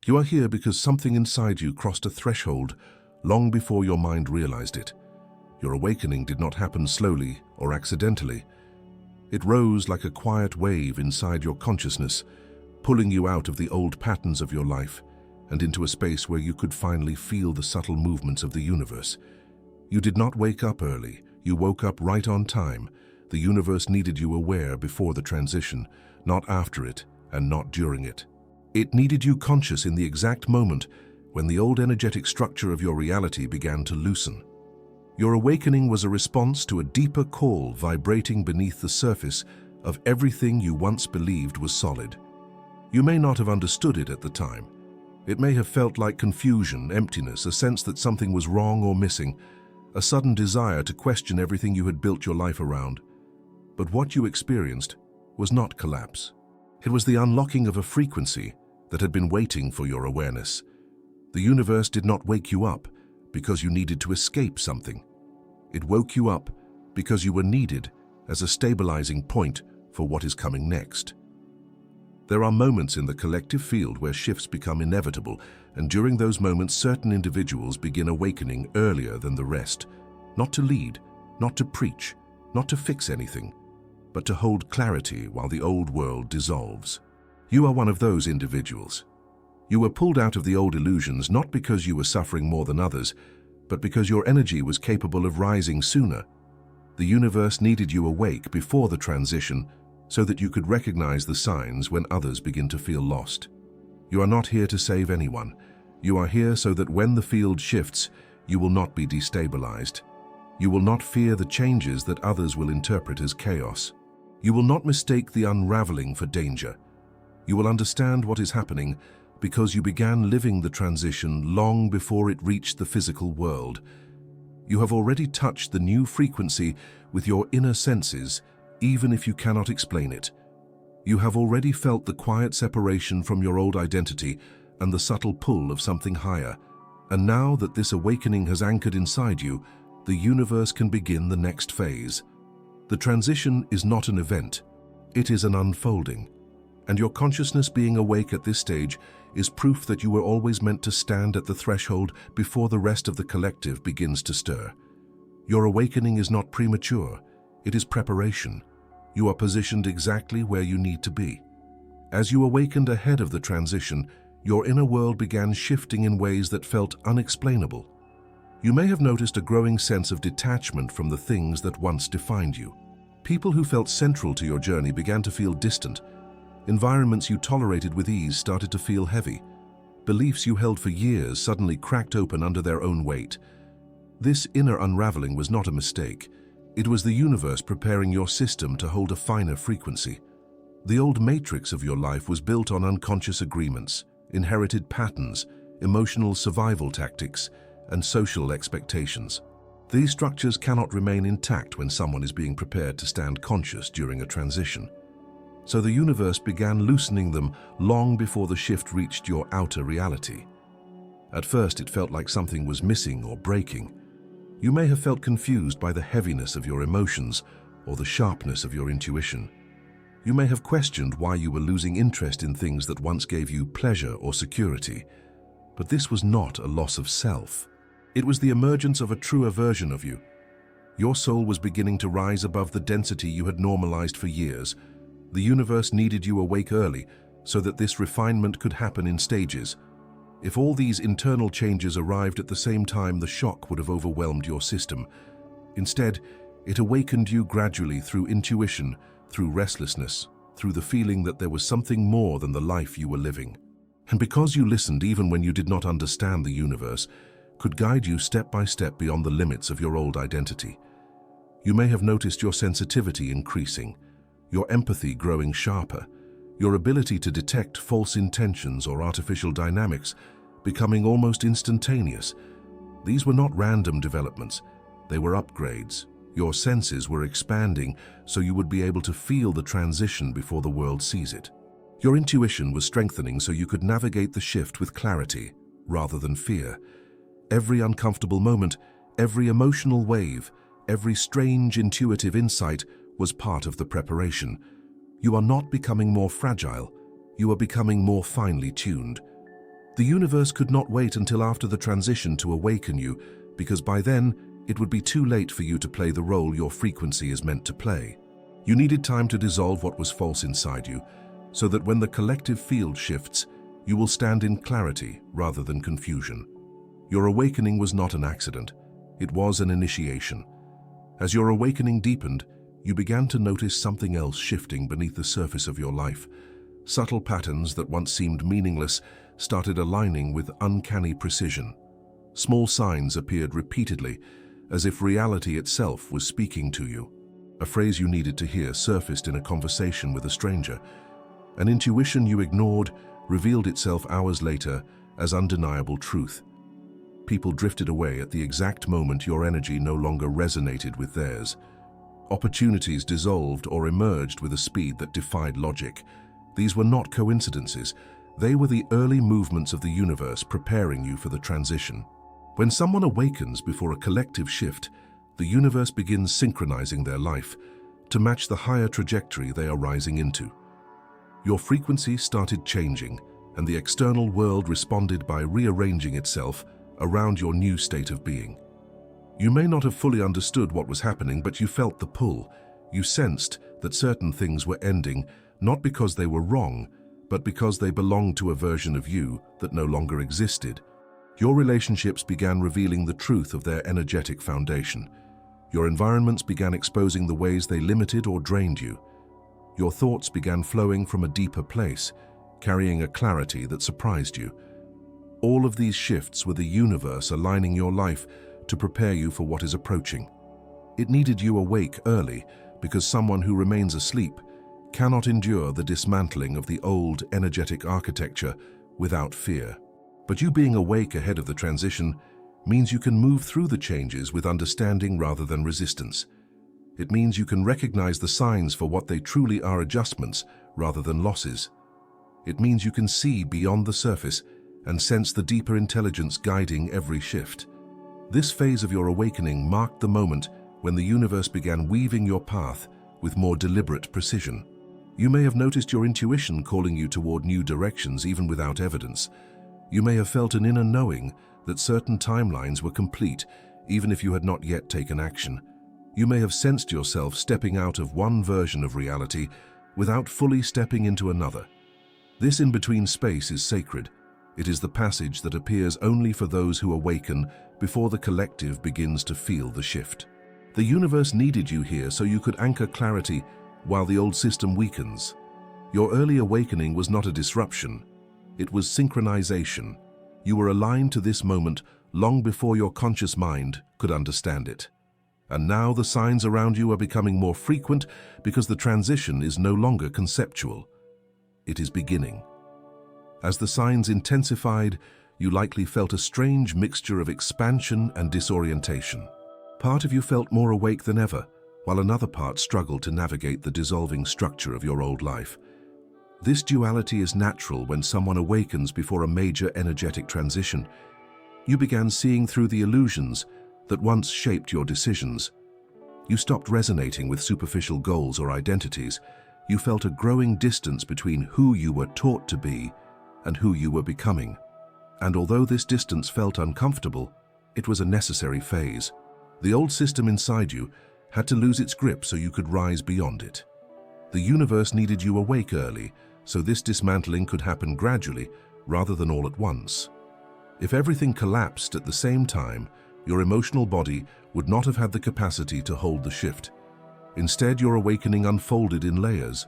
You are here because something inside you crossed a threshold long before your mind realized it. Your awakening did not happen slowly or accidentally. It rose like a quiet wave inside your consciousness, pulling you out of the old patterns of your life and into a space where you could finally feel the subtle movements of the universe. You did not wake up early. You woke up right on time. The universe needed you aware before the transition, not after it and not during it. It needed you conscious in the exact moment when the old energetic structure of your reality began to loosen. Your awakening was a response to a deeper call vibrating beneath the surface of everything you once believed was solid. You may not have understood it at the time. It may have felt like confusion, emptiness, a sense that something was wrong or missing, a sudden desire to question everything you had built your life around. But what you experienced was not collapse. It was the unlocking of a frequency that had been waiting for your awareness. The universe did not wake you up because you needed to escape something. It woke you up because you were needed as a stabilizing point for what is coming next. There are moments in the collective field where shifts become inevitable, and during those moments certain individuals begin awakening earlier than the rest, not to lead, not to preach, not to fix anything, but to hold clarity while the old world dissolves. You are one of those individuals. You were pulled out of the old illusions not because you were suffering more than others, but because your energy was capable of rising sooner. The universe needed you awake before the transition so that you could recognize the signs when others begin to feel lost. You are not here to save anyone. You are here so that when the field shifts, you will not be destabilized. You will not fear the changes that others will interpret as chaos. You will not mistake the unraveling for danger. You will understand what is happening because you began living the transition long before it reached the physical world. You have already touched the new frequency with your inner senses, even if you cannot explain it. You have already felt the quiet separation from your old identity and the subtle pull of something higher. And now that this awakening has anchored inside you, the universe can begin the next phase. The transition is not an event, it is an unfolding. And your consciousness being awake at this stage is proof that you were always meant to stand at the threshold before the rest of the collective begins to stir. Your awakening is not premature, it is preparation. You are positioned exactly where you need to be. As you awakened ahead of the transition, your inner world began shifting in ways that felt unexplainable. You may have noticed a growing sense of detachment from the things that once defined you. People who felt central to your journey began to feel distant. Environments you tolerated with ease started to feel heavy. Beliefs you held for years suddenly cracked open under their own weight. This inner unraveling was not a mistake. It was the universe preparing your system to hold a finer frequency. The old matrix of your life was built on unconscious agreements, inherited patterns, emotional survival tactics, and social expectations. These structures cannot remain intact when someone is being prepared to stand conscious during a transition. So the universe began loosening them long before the shift reached your outer reality. At first, it felt like something was missing or breaking. You may have felt confused by the heaviness of your emotions or the sharpness of your intuition. You may have questioned why you were losing interest in things that once gave you pleasure or security. But this was not a loss of self. It was the emergence of a truer version of you. Your soul was beginning to rise above the density you had normalized for years. The universe needed you awake early so that this refinement could happen in stages. If all these internal changes arrived at the same time, the shock would have overwhelmed your system. Instead, it awakened you gradually through intuition, through restlessness, through the feeling that there was something more than the life you were living. And because you listened even when you did not understand, the universe could guide you step by step beyond the limits of your old identity. You may have noticed your sensitivity increasing, your empathy growing sharper, your ability to detect false intentions or artificial dynamics becoming almost instantaneous. These were not random developments, they were upgrades. Your senses were expanding so you would be able to feel the transition before the world sees it. Your intuition was strengthening so you could navigate the shift with clarity rather than fear. Every uncomfortable moment, every emotional wave, every strange intuitive insight was part of the preparation. You are not becoming more fragile, you are becoming more finely tuned. The universe could not wait until after the transition to awaken you, because by then, it would be too late for you to play the role your frequency is meant to play. You needed time to dissolve what was false inside you, so that when the collective field shifts, you will stand in clarity rather than confusion. Your awakening was not an accident. It was an initiation. As your awakening deepened, you began to notice something else shifting beneath the surface of your life. Subtle patterns that once seemed meaningless started aligning with uncanny precision. Small signs appeared repeatedly, as if reality itself was speaking to you. A phrase you needed to hear surfaced in a conversation with a stranger. An intuition you ignored revealed itself hours later as undeniable truth. People drifted away at the exact moment your energy no longer resonated with theirs. Opportunities dissolved or emerged with a speed that defied logic. These were not coincidences. They were the early movements of the universe preparing you for the transition. When someone awakens before a collective shift, the universe begins synchronizing their life to match the higher trajectory they are rising into. Your frequency started changing, and the external world responded by rearranging itself around your new state of being. You may not have fully understood what was happening, but you felt the pull. You sensed that certain things were ending, not because they were wrong, but because they belonged to a version of you that no longer existed. Your relationships began revealing the truth of their energetic foundation. Your environments began exposing the ways they limited or drained you. Your thoughts began flowing from a deeper place, carrying a clarity that surprised you. All of these shifts were the universe aligning your life to prepare you for what is approaching. It needed you awake early because someone who remains asleep cannot endure the dismantling of the old energetic architecture without fear. But you being awake ahead of the transition means you can move through the changes with understanding rather than resistance. It means you can recognize the signs for what they truly are, adjustments rather than losses. It means you can see beyond the surface and sense the deeper intelligence guiding every shift. This phase of your awakening marked the moment when the universe began weaving your path with more deliberate precision. You may have noticed your intuition calling you toward new directions even without evidence. You may have felt an inner knowing that certain timelines were complete, even if you had not yet taken action. You may have sensed yourself stepping out of one version of reality without fully stepping into another. This in-between space is sacred. It is the passage that appears only for those who awaken before the collective begins to feel the shift. The universe needed you here so you could anchor clarity while the old system weakens. Your early awakening was not a disruption. It was synchronization. You were aligned to this moment long before your conscious mind could understand it. And now the signs around you are becoming more frequent because the transition is no longer conceptual. It is beginning. As the signs intensified, you likely felt a strange mixture of expansion and disorientation. Part of you felt more awake than ever, while another part struggled to navigate the dissolving structure of your old life. This duality is natural when someone awakens before a major energetic transition. You began seeing through the illusions that once shaped your decisions. You stopped resonating with superficial goals or identities. You felt a growing distance between who you were taught to be and who you were becoming. And although this distance felt uncomfortable, it was a necessary phase. The old system inside you had to lose its grip so you could rise beyond it. The universe needed you awake early, so this dismantling could happen gradually rather than all at once. If everything collapsed at the same time, your emotional body would not have had the capacity to hold the shift. Instead, your awakening unfolded in layers.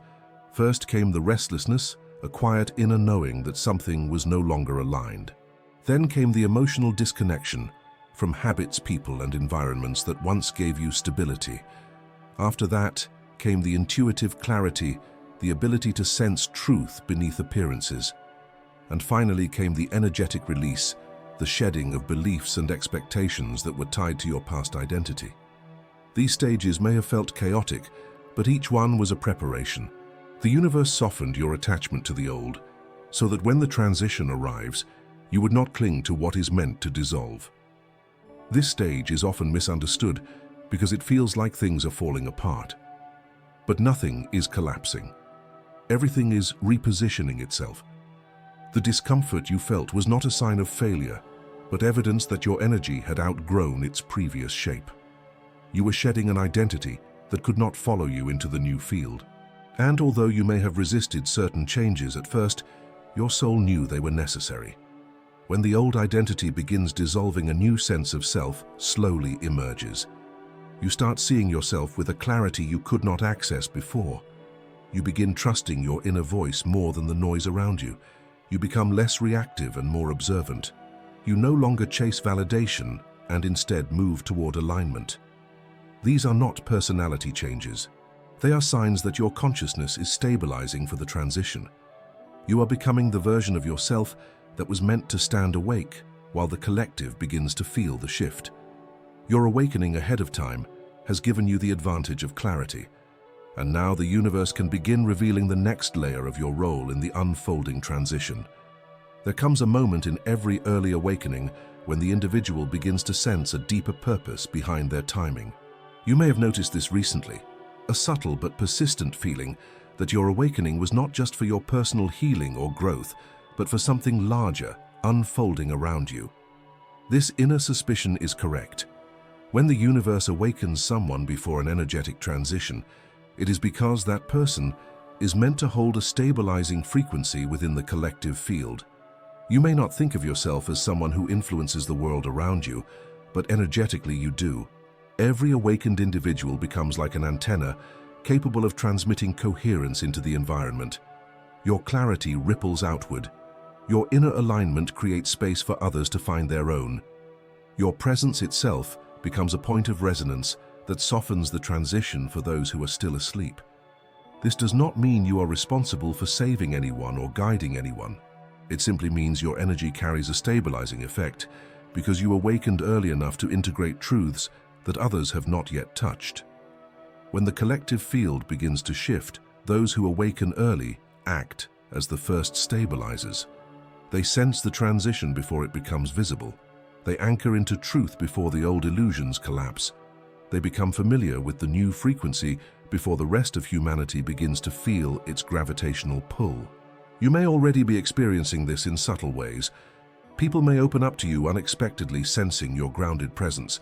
First came the restlessness, a quiet inner knowing that something was no longer aligned. Then came the emotional disconnection from habits, people, and environments that once gave you stability. After that came the intuitive clarity, the ability to sense truth beneath appearances. And finally came the energetic release, the shedding of beliefs and expectations that were tied to your past identity. These stages may have felt chaotic, but each one was a preparation. The universe softened your attachment to the old, so that when the transition arrives, you would not cling to what is meant to dissolve. This stage is often misunderstood because it feels like things are falling apart. But nothing is collapsing. Everything is repositioning itself. The discomfort you felt was not a sign of failure, but evidence that your energy had outgrown its previous shape. You were shedding an identity that could not follow you into the new field. And although you may have resisted certain changes at first, your soul knew they were necessary. When the old identity begins dissolving, a new sense of self slowly emerges. You start seeing yourself with a clarity you could not access before. You begin trusting your inner voice more than the noise around you. You become less reactive and more observant. You no longer chase validation and instead move toward alignment. These are not personality changes. They are signs that your consciousness is stabilizing for the transition. You are becoming the version of yourself that was meant to stand awake while the collective begins to feel the shift. Your awakening ahead of time has given you the advantage of clarity, and now the universe can begin revealing the next layer of your role in the unfolding transition. There comes a moment in every early awakening when the individual begins to sense a deeper purpose behind their timing. You may have noticed this recently, a subtle but persistent feeling that your awakening was not just for your personal healing or growth, but for something larger unfolding around you. This inner suspicion is correct. When the universe awakens someone before an energetic transition, it is because that person is meant to hold a stabilizing frequency within the collective field. You may not think of yourself as someone who influences the world around you, but energetically you do. Every awakened individual becomes like an antenna, capable of transmitting coherence into the environment. Your clarity ripples outward. Your inner alignment creates space for others to find their own. Your presence itself becomes a point of resonance that softens the transition for those who are still asleep. This does not mean you are responsible for saving anyone or guiding anyone. It simply means your energy carries a stabilizing effect because you awakened early enough to integrate truths that others have not yet touched. When the collective field begins to shift, those who awaken early act as the first stabilizers. They sense the transition before it becomes visible. They anchor into truth before the old illusions collapse. They become familiar with the new frequency before the rest of humanity begins to feel its gravitational pull. You may already be experiencing this in subtle ways. People may open up to you unexpectedly, sensing your grounded presence.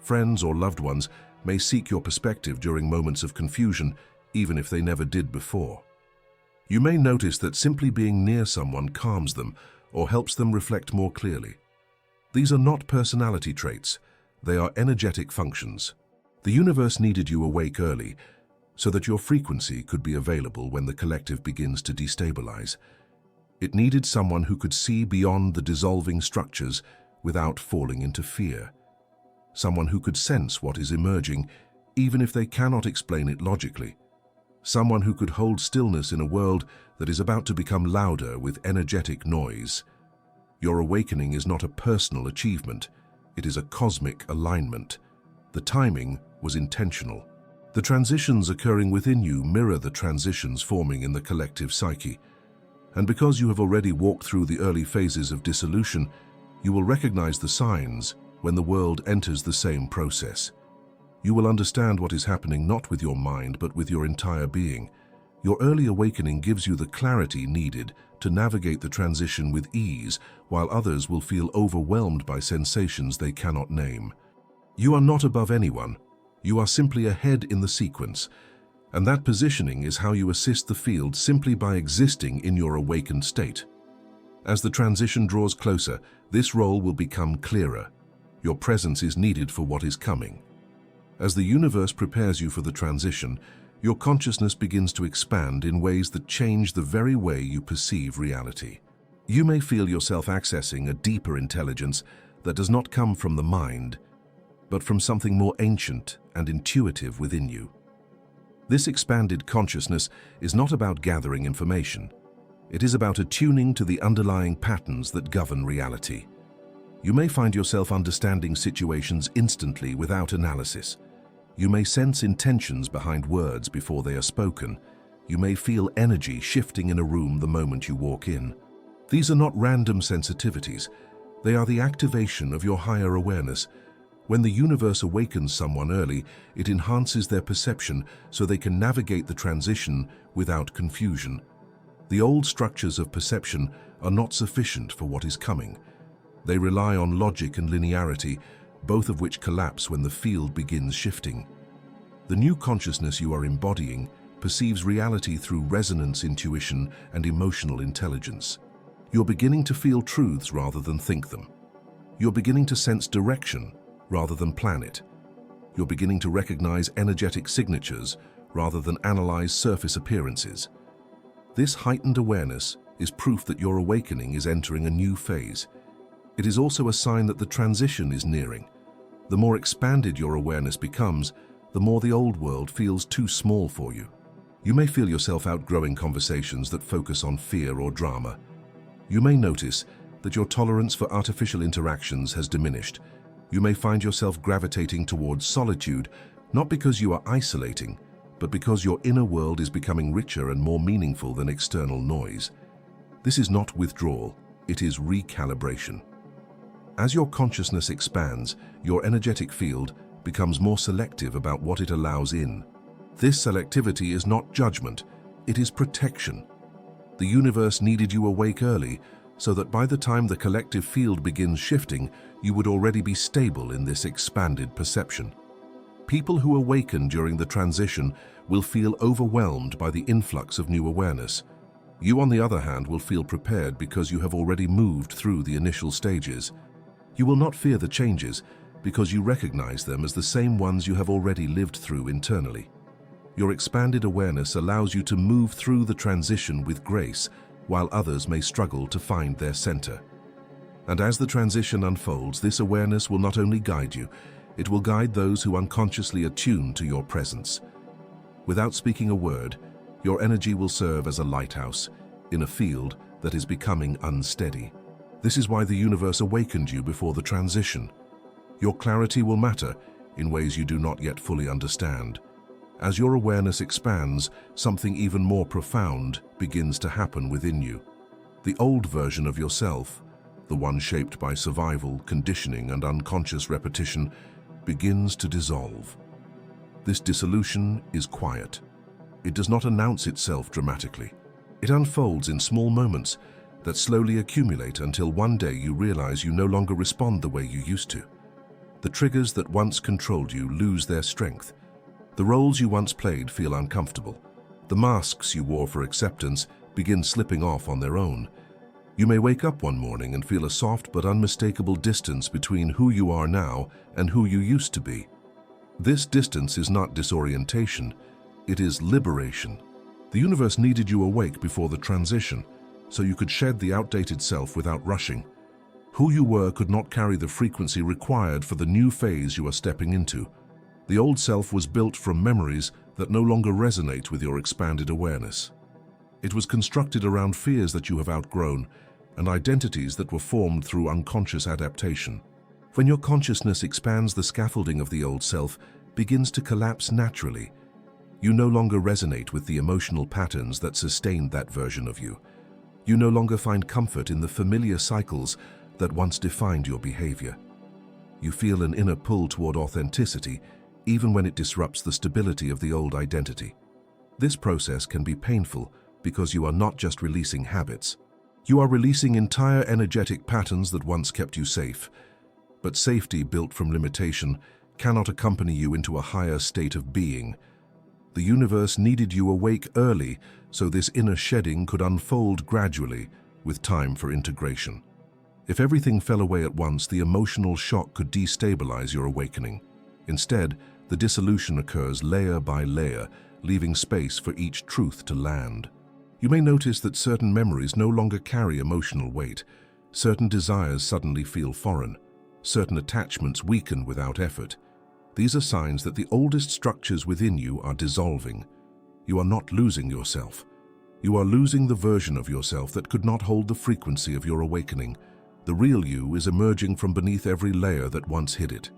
Friends or loved ones may seek your perspective during moments of confusion, even if they never did before. You may notice that simply being near someone calms them or helps them reflect more clearly. These are not personality traits, they are energetic functions. The universe needed you awake early so that your frequency could be available when the collective begins to destabilize. It needed someone who could see beyond the dissolving structures without falling into fear. Someone who could sense what is emerging, even if they cannot explain it logically. Someone who could hold stillness in a world that is about to become louder with energetic noise. Your awakening is not a personal achievement, it is a cosmic alignment. The timing was intentional. The transitions occurring within you mirror the transitions forming in the collective psyche. And because you have already walked through the early phases of dissolution, you will recognize the signs when the world enters the same process. You will understand what is happening not with your mind but with your entire being. Your early awakening gives you the clarity needed to navigate the transition with ease, while others will feel overwhelmed by sensations they cannot name. You are not above anyone. You are simply ahead in the sequence, and that positioning is how you assist the field simply by existing in your awakened state. As the transition draws closer, this role will become clearer. Your presence is needed for what is coming. As the universe prepares you for the transition, your consciousness begins to expand in ways that change the very way you perceive reality. You may feel yourself accessing a deeper intelligence that does not come from the mind, but from something more ancient and intuitive within you. This expanded consciousness is not about gathering information. It is about attuning to the underlying patterns that govern reality. You may find yourself understanding situations instantly without analysis. You may sense intentions behind words before they are spoken. You may feel energy shifting in a room the moment you walk in. These are not random sensitivities. They are the activation of your higher awareness. When the universe awakens someone early, it enhances their perception so they can navigate the transition without confusion. The old structures of perception are not sufficient for what is coming. They rely on logic and linearity, both of which collapse when the field begins shifting. The new consciousness you are embodying perceives reality through resonance, intuition, and emotional intelligence. You're beginning to feel truths rather than think them. You're beginning to sense direction rather than plan it. You're beginning to recognize energetic signatures rather than analyze surface appearances. This heightened awareness is proof that your awakening is entering a new phase. It is also a sign that the transition is nearing. The more expanded your awareness becomes, the more the old world feels too small for you. You may feel yourself outgrowing conversations that focus on fear or drama. You may notice that your tolerance for artificial interactions has diminished. You may find yourself gravitating towards solitude, not because you are isolating, but because your inner world is becoming richer and more meaningful than external noise. This is not withdrawal, it is recalibration. As your consciousness expands, your energetic field becomes more selective about what it allows in. This selectivity is not judgment, it is protection. The universe needed you awake early, so that by the time the collective field begins shifting, you would already be stable in this expanded perception. People who awaken during the transition will feel overwhelmed by the influx of new awareness. You, on the other hand, will feel prepared because you have already moved through the initial stages. You will not fear the changes because you recognize them as the same ones you have already lived through internally. Your expanded awareness allows you to move through the transition with grace, while others may struggle to find their center. And as the transition unfolds, this awareness will not only guide you, it will guide those who unconsciously attune to your presence. Without speaking a word, your energy will serve as a lighthouse in a field that is becoming unsteady. This is why the universe awakened you before the transition. Your clarity will matter in ways you do not yet fully understand. As your awareness expands, something even more profound begins to happen within you. The old version of yourself, the one shaped by survival, conditioning, and unconscious repetition, begins to dissolve. This dissolution is quiet. It does not announce itself dramatically. It unfolds in small moments that slowly accumulate until one day you realize you no longer respond the way you used to. The triggers that once controlled you lose their strength. The roles you once played feel uncomfortable. The masks you wore for acceptance begin slipping off on their own. You may wake up one morning and feel a soft but unmistakable distance between who you are now and who you used to be. This distance is not disorientation, it is liberation. The universe needed you awake before the transition, so you could shed the outdated self without rushing. Who you were could not carry the frequency required for the new phase you are stepping into. The old self was built from memories that no longer resonate with your expanded awareness. It was constructed around fears that you have outgrown and identities that were formed through unconscious adaptation. When your consciousness expands, the scaffolding of the old self begins to collapse naturally. You no longer resonate with the emotional patterns that sustained that version of you. You no longer find comfort in the familiar cycles that once defined your behavior. You feel an inner pull toward authenticity, even when it disrupts the stability of the old identity. This process can be painful because you are not just releasing habits. You are releasing entire energetic patterns that once kept you safe. But safety built from limitation cannot accompany you into a higher state of being. The universe needed you awake early so this inner shedding could unfold gradually with time for integration. If everything fell away at once, the emotional shock could destabilize your awakening. Instead, the dissolution occurs layer by layer, leaving space for each truth to land. You may notice that certain memories no longer carry emotional weight. Certain desires suddenly feel foreign. Certain attachments weaken without effort. These are signs that the oldest structures within you are dissolving. You are not losing yourself. You are losing the version of yourself that could not hold the frequency of your awakening. The real you is emerging from beneath every layer that once hid it.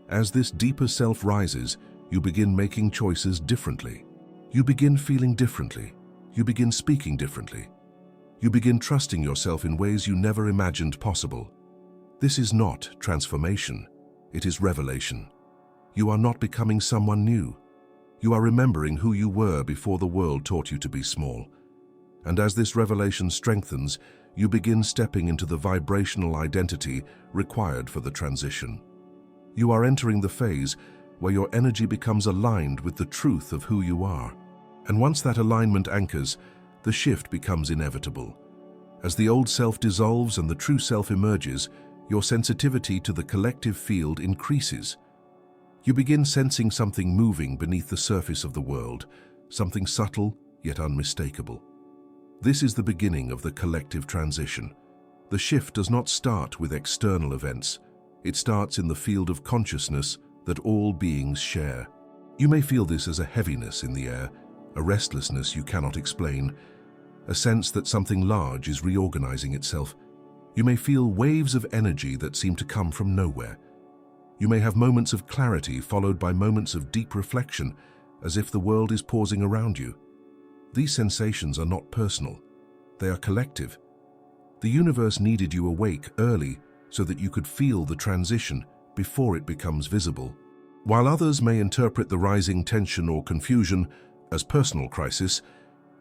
As this deeper self rises, you begin making choices differently. You begin feeling differently. You begin speaking differently. You begin trusting yourself in ways you never imagined possible. This is not transformation. It is revelation. You are not becoming someone new. You are remembering who you were before the world taught you to be small. And as this revelation strengthens, you begin stepping into the vibrational identity required for the transition. You are entering the phase where your energy becomes aligned with the truth of who you are. And once that alignment anchors, the shift becomes inevitable. As the old self dissolves and the true self emerges, your sensitivity to the collective field increases. You begin sensing something moving beneath the surface of the world, something subtle yet unmistakable. This is the beginning of the collective transition. The shift does not start with external events. It starts in the field of consciousness that all beings share. You may feel this as a heaviness in the air, a restlessness you cannot explain, a sense that something large is reorganizing itself. You may feel waves of energy that seem to come from nowhere. You may have moments of clarity followed by moments of deep reflection, as if the world is pausing around you. These sensations are not personal. They are collective. The universe needed you awake early so that you could feel the transition before it becomes visible. While others may interpret the rising tension or confusion as personal crisis,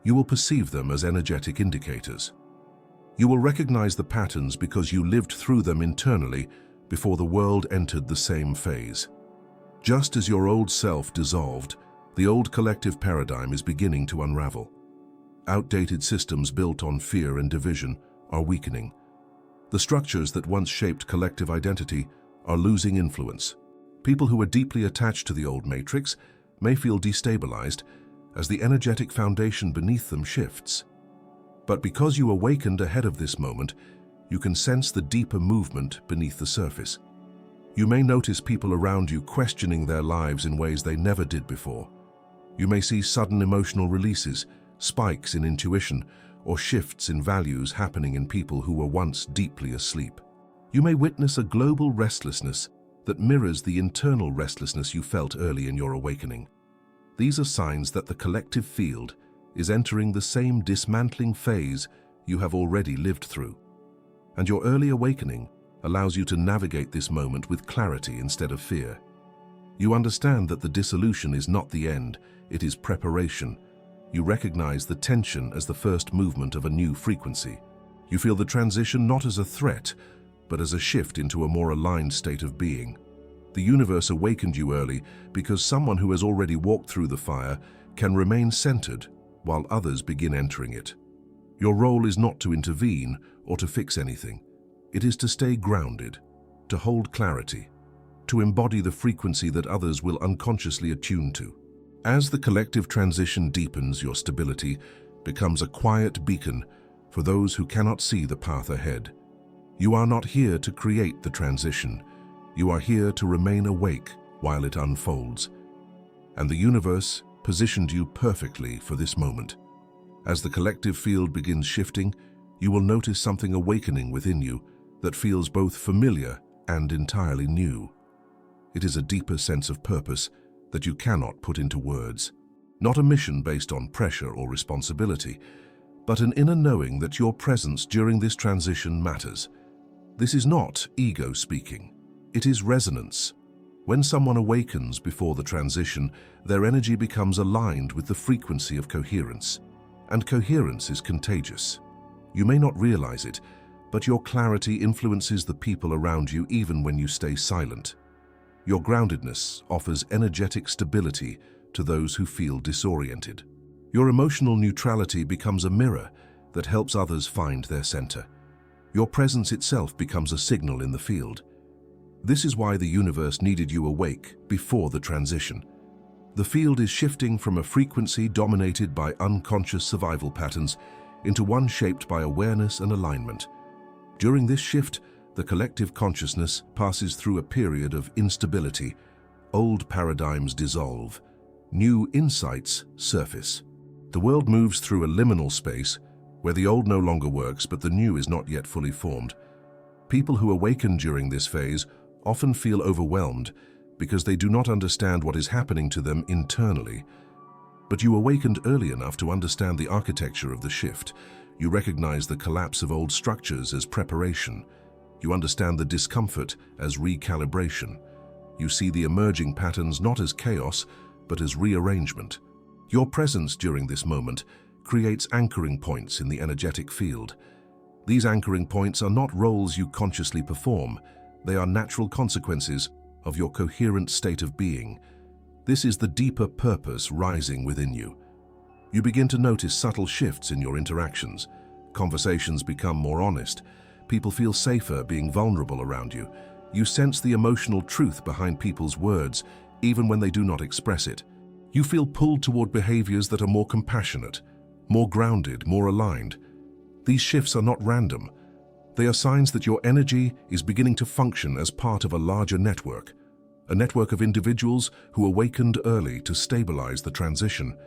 you will perceive them as energetic indicators. You will recognize the patterns because you lived through them internally before the world entered the same phase. Just as your old self dissolved, the old collective paradigm is beginning to unravel. Outdated systems built on fear and division are weakening. The structures that once shaped collective identity are losing influence. People who are deeply attached to the old matrix may feel destabilized as the energetic foundation beneath them shifts. But because you awakened ahead of this moment, you can sense the deeper movement beneath the surface. You may notice people around you questioning their lives in ways they never did before. You may see sudden emotional releases, spikes in intuition, or shifts in values happening in people who were once deeply asleep. You may witness a global restlessness that mirrors the internal restlessness you felt early in your awakening. These are signs that the collective field is entering the same dismantling phase you have already lived through. And your early awakening allows you to navigate this moment with clarity instead of fear. You understand that the dissolution is not the end, it is preparation. You recognize the tension as the first movement of a new frequency. You feel the transition not as a threat, but as a shift into a more aligned state of being. The universe awakened you early because someone who has already walked through the fire can remain centered while others begin entering it. Your role is not to intervene or to fix anything. It is to stay grounded, to hold clarity, to embody the frequency that others will unconsciously attune to. As the collective transition deepens, your stability becomes a quiet beacon for those who cannot see the path ahead. You are not here to create the transition. You are here to remain awake while it unfolds. And the universe positioned you perfectly for this moment. As the collective field begins shifting, you will notice something awakening within you that feels both familiar and entirely new. It is a deeper sense of purpose that you cannot put into words. Not a mission based on pressure or responsibility, but an inner knowing that your presence during this transition matters. This is not ego speaking. It is resonance. When someone awakens before the transition, their energy becomes aligned with the frequency of coherence. And coherence is contagious. You may not realize it, but your clarity influences the people around you even when you stay silent. Your groundedness offers energetic stability to those who feel disoriented. Your emotional neutrality becomes a mirror that helps others find their center. Your presence itself becomes a signal in the field. This is why the universe needed you awake before the transition. The field is shifting from a frequency dominated by unconscious survival patterns into one shaped by awareness and alignment. During this shift, the collective consciousness passes through a period of instability. Old paradigms dissolve. New insights surface. The world moves through a liminal space where the old no longer works but the new is not yet fully formed. People who awaken during this phase often feel overwhelmed because they do not understand what is happening to them internally. But you awakened early enough to understand the architecture of the shift. You recognize the collapse of old structures as preparation. You understand the discomfort as recalibration. You see the emerging patterns not as chaos, but as rearrangement. Your presence during this moment creates anchoring points in the energetic field. These anchoring points are not roles you consciously perform. They are natural consequences of your coherent state of being. This is the deeper purpose rising within you. You begin to notice subtle shifts in your interactions. Conversations become more honest. People feel safer being vulnerable around you. You sense the emotional truth behind people's words, even when they do not express it. You feel pulled toward behaviors that are more compassionate, more grounded, more aligned. These shifts are not random. They are signs that your energy is beginning to function as part of a larger network, a network of individuals who awakened early to stabilize the transition.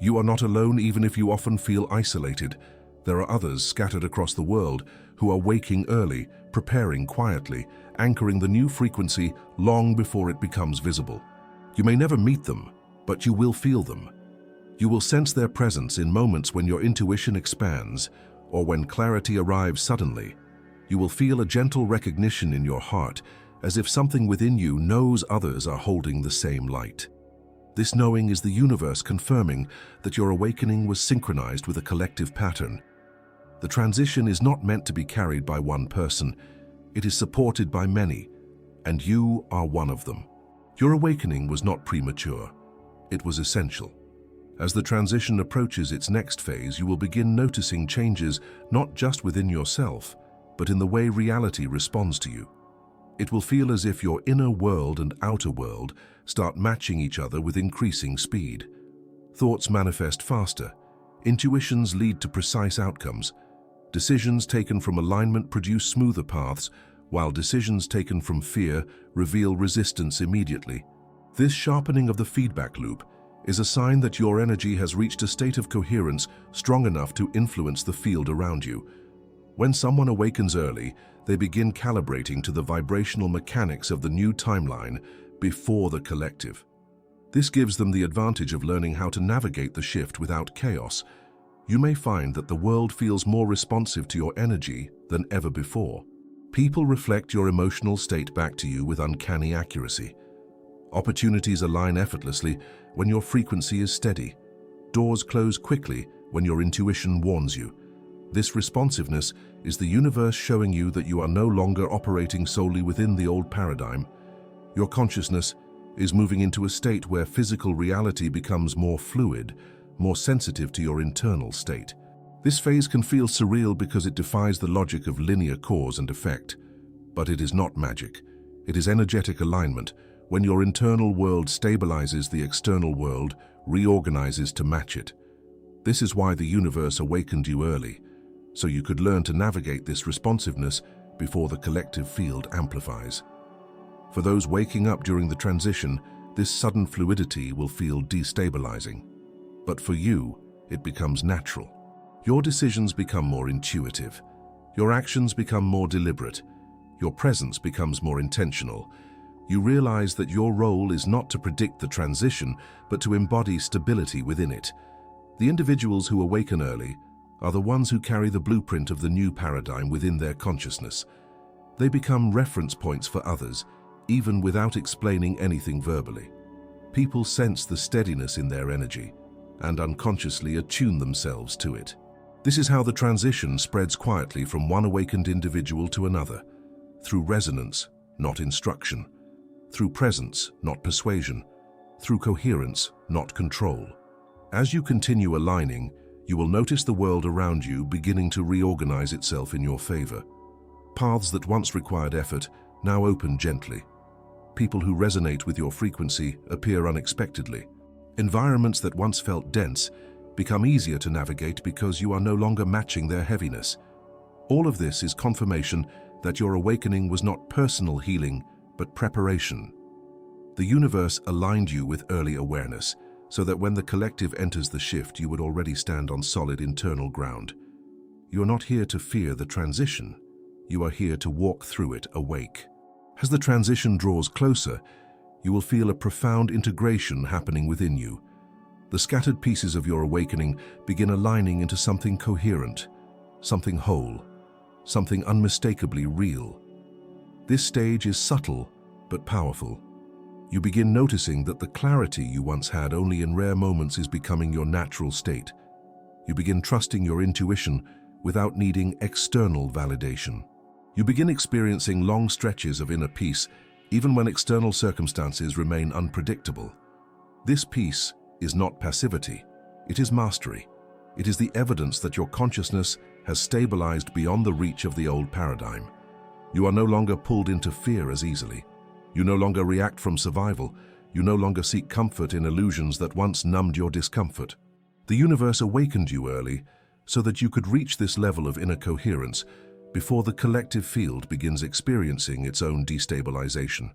You are not alone, even if you often feel isolated. There are others scattered across the world who are waking early, preparing quietly, anchoring the new frequency long before it becomes visible. You may never meet them, but you will feel them. You will sense their presence in moments when your intuition expands or when clarity arrives suddenly. You will feel a gentle recognition in your heart, as if something within you knows others are holding the same light. This knowing is the universe confirming that your awakening was synchronized with a collective pattern. The transition is not meant to be carried by one person. It is supported by many, and you are one of them. Your awakening was not premature. It was essential. As the transition approaches its next phase, you will begin noticing changes not just within yourself, but in the way reality responds to you. It will feel as if your inner world and outer world start matching each other with increasing speed. Thoughts manifest faster. Intuitions lead to precise outcomes. Decisions taken from alignment produce smoother paths, while decisions taken from fear reveal resistance immediately. This sharpening of the feedback loop is a sign that your energy has reached a state of coherence strong enough to influence the field around you. When someone awakens early, they begin calibrating to the vibrational mechanics of the new timeline before the collective. This gives them the advantage of learning how to navigate the shift without chaos. You may find that the world feels more responsive to your energy than ever before. People reflect your emotional state back to you with uncanny accuracy. Opportunities align effortlessly when your frequency is steady. Doors close quickly when your intuition warns you. This responsiveness is the universe showing you that you are no longer operating solely within the old paradigm. Your consciousness is moving into a state where physical reality becomes more fluid, more sensitive to your internal state. This phase can feel surreal because it defies the logic of linear cause and effect. But it is not magic. It is energetic alignment. When your internal world stabilizes, the external world reorganizes to match it. This is why the universe awakened you early, so you could learn to navigate this responsiveness before the collective field amplifies. For those waking up during the transition, this sudden fluidity will feel destabilizing. But for you, it becomes natural. Your decisions become more intuitive. Your actions become more deliberate. Your presence becomes more intentional. You realize that your role is not to predict the transition, but to embody stability within it. The individuals who awaken early are the ones who carry the blueprint of the new paradigm within their consciousness. They become reference points for others, even without explaining anything verbally. People sense the steadiness in their energy and unconsciously attune themselves to it. This is how the transition spreads quietly from one awakened individual to another, through resonance, not instruction, through presence, not persuasion, through coherence, not control. As you continue aligning, you will notice the world around you beginning to reorganize itself in your favor. Paths that once required effort now open gently. People who resonate with your frequency appear unexpectedly. Environments that once felt dense become easier to navigate because you are no longer matching their heaviness. All of this is confirmation that your awakening was not personal healing, but preparation. The universe aligned you with early awareness, so that when the collective enters the shift, you would already stand on solid internal ground. You are not here to fear the transition. You are here to walk through it awake. As the transition draws closer, you will feel a profound integration happening within you. The scattered pieces of your awakening begin aligning into something coherent, something whole, something unmistakably real. This stage is subtle but powerful. You begin noticing that the clarity you once had only in rare moments is becoming your natural state. You begin trusting your intuition without needing external validation. You begin experiencing long stretches of inner peace, even when external circumstances remain unpredictable. This peace is not passivity, it is mastery. It is the evidence that your consciousness has stabilized beyond the reach of the old paradigm. You are no longer pulled into fear as easily. You no longer react from survival. You no longer seek comfort in illusions that once numbed your discomfort. The universe awakened you early so that you could reach this level of inner coherence before the collective field begins experiencing its own destabilization.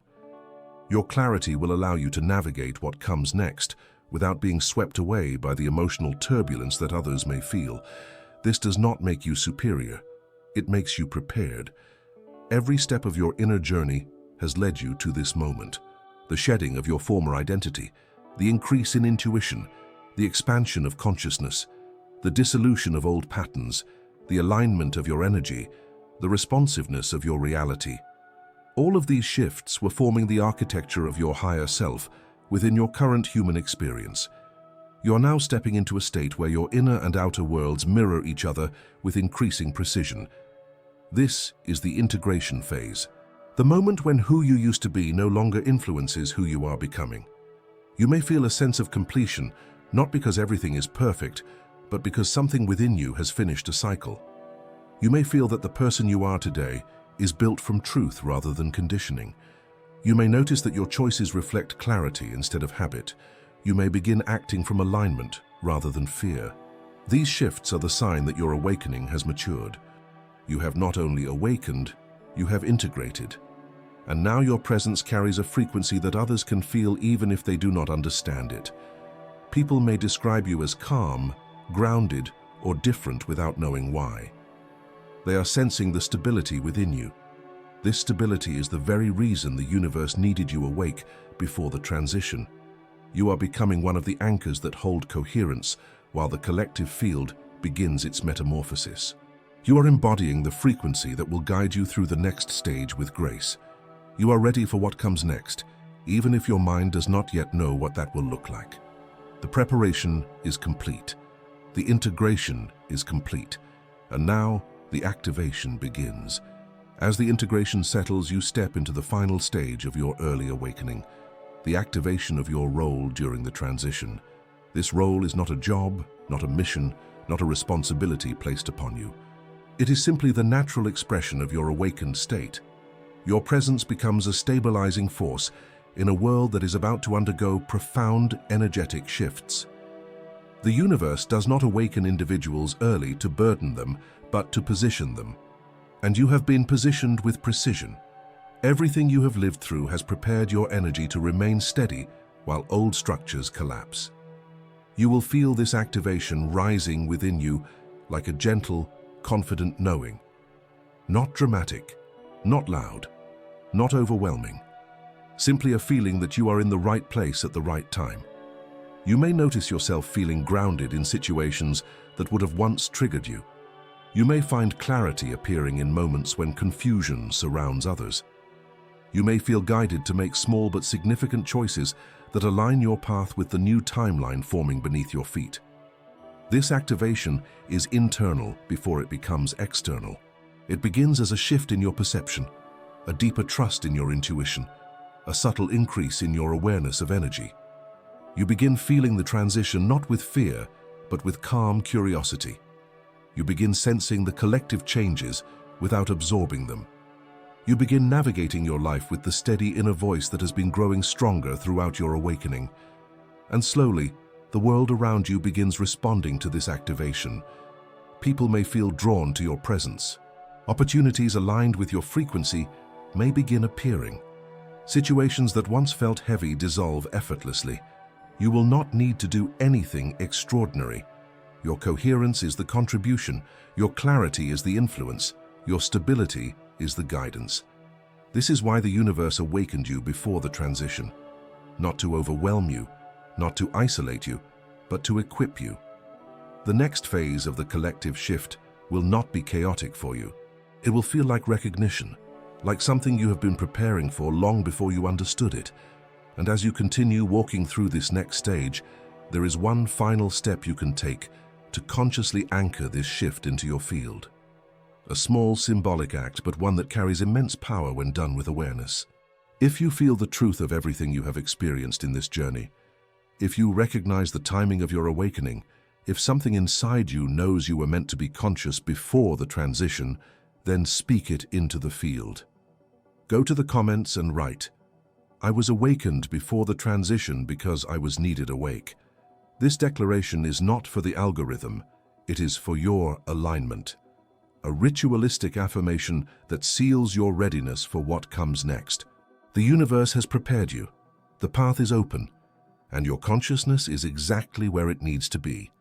Your clarity will allow you to navigate what comes next without being swept away by the emotional turbulence that others may feel. This does not make you superior. It makes you prepared. Every step of your inner journey has led you to this moment. The shedding of your former identity, the increase in intuition, the expansion of consciousness, the dissolution of old patterns, the alignment of your energy, the responsiveness of your reality. All of these shifts were forming the architecture of your higher self within your current human experience. You are now stepping into a state where your inner and outer worlds mirror each other with increasing precision. This is the integration phase, the moment when who you used to be no longer influences who you are becoming. You may feel a sense of completion, not because everything is perfect, but because something within you has finished a cycle. You may feel that the person you are today is built from truth rather than conditioning. You may notice that your choices reflect clarity instead of habit. You may begin acting from alignment rather than fear. These shifts are the sign that your awakening has matured. You have not only awakened, you have integrated. And now your presence carries a frequency that others can feel even if they do not understand it. People may describe you as calm, grounded, or different without knowing why. They are sensing the stability within you. This stability is the very reason the universe needed you awake before the transition. You are becoming one of the anchors that hold coherence while the collective field begins its metamorphosis. You are embodying the frequency that will guide you through the next stage with grace. You are ready for what comes next, even if your mind does not yet know what that will look like. The preparation is complete. The integration is complete. And now the activation begins. As the integration settles, you step into the final stage of your early awakening, the activation of your role during the transition. This role is not a job, not a mission, not a responsibility placed upon you. It is simply the natural expression of your awakened state. Your presence becomes a stabilizing force in a world that is about to undergo profound energetic shifts. The universe does not awaken individuals early to burden them, but to position them. And you have been positioned with precision. Everything you have lived through has prepared your energy to remain steady while old structures collapse. You will feel this activation rising within you like a gentle, confident knowing. Not dramatic, not loud, not overwhelming. Simply a feeling that you are in the right place at the right time. You may notice yourself feeling grounded in situations that would have once triggered you. You may find clarity appearing in moments when confusion surrounds others. You may feel guided to make small but significant choices that align your path with the new timeline forming beneath your feet. This activation is internal before it becomes external. It begins as a shift in your perception, a deeper trust in your intuition, a subtle increase in your awareness of energy. You begin feeling the transition not with fear, but with calm curiosity. You begin sensing the collective changes without absorbing them. You begin navigating your life with the steady inner voice that has been growing stronger throughout your awakening. And slowly, the world around you begins responding to this activation. People may feel drawn to your presence. Opportunities aligned with your frequency may begin appearing. Situations that once felt heavy dissolve effortlessly. You will not need to do anything extraordinary. Your coherence is the contribution, your clarity is the influence, your stability is the guidance. This is why the universe awakened you before the transition. Not to overwhelm you, not to isolate you, but to equip you. The next phase of the collective shift will not be chaotic for you. It will feel like recognition, like something you have been preparing for long before you understood it. And as you continue walking through this next stage, there is one final step you can take, to consciously anchor this shift into your field. A small symbolic act, but one that carries immense power when done with awareness. If you feel the truth of everything you have experienced in this journey, if you recognize the timing of your awakening, if something inside you knows you were meant to be conscious before the transition, then speak it into the field. Go to the comments and write, "I was awakened before the transition because I was needed awake." This declaration is not for the algorithm, it is for your alignment. A ritualistic affirmation that seals your readiness for what comes next. The universe has prepared you, the path is open, and your consciousness is exactly where it needs to be.